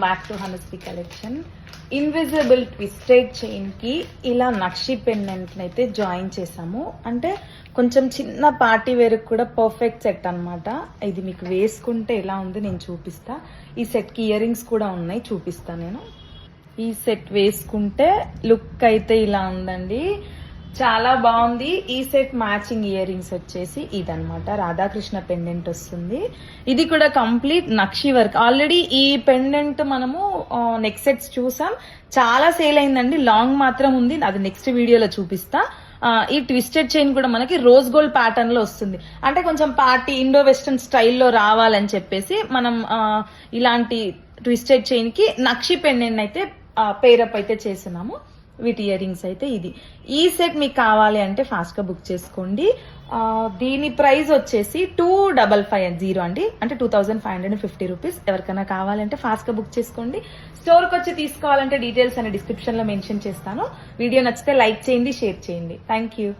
Back to Hanasvi collection. Invisible twisted chain కి ఇలా నక్షి pendant అయితే జాయిన్ చేసాము. అంటే కొంచెం చిన్న పార్టీ వేర్ కూడా పర్ఫెక్ట్ సెట్ అన్నమాట. ఇది మీకు వేసుకుంటే ఎలా ఉంది నేను చూపిస్తా. ఈ సెట్ కి ఇయర్ రింగ్స్ కూడా ఉన్నాయి, చూపిస్తా నేను. ఈ సెట్ వేసుకుంటే లుక్ అయితే ఇలా ఉందండి, చాలా బాగుంది. ఈ సెట్ మ్యాచింగ్ ఇయర్ రింగ్స్ వచ్చేసి ఇదనమాట, రాధాకృష్ణ పెండెంట్ వస్తుంది. ఇది కూడా కంప్లీట్ నక్షి వర్క్. ఆల్రెడీ ఈ పెండెంట్ మనము నెక్ సెట్స్ చూసాం, చాలా సేల్ అయిందండి. లాంగ్ మాత్రం ఉంది, అది నెక్స్ట్ వీడియోలో చూపిస్తా. ఈ ట్విస్టెడ్ చైన్ కూడా మనకి రోజ్ గోల్డ్ ప్యాటర్న్ లో వస్తుంది. అంటే కొంచెం పార్టీ ఇండో వెస్టర్న్ స్టైల్లో రావాలని చెప్పేసి మనం ఇలాంటి ట్విస్టెడ్ చైన్ కి నక్షి పెండెంట్ అయితే పేరప్ అయితే చేస్తున్నాము. వీటి ఇయర్ రింగ్స్ అయితే ఇది. ఈ సెట్ మీకు కావాలి అంటే ఫాస్ట్ గా బుక్ చేసుకోండి. దీని ప్రైస్ వచ్చేసి 2550 అండి, అంటే 2550 రూపీస్. ఎవరికైనా కావాలంటే ఫాస్ట్ గా బుక్ చేసుకోండి. స్టోర్ కి వచ్చి తీసుకోవాలంటే డీటెయిల్స్ అనే డిస్క్రిప్షన్ లో మెన్షన్ చేస్తాను. వీడియో నచ్చితే లైక్ చేయండి, షేర్ చేయండి. Thank you.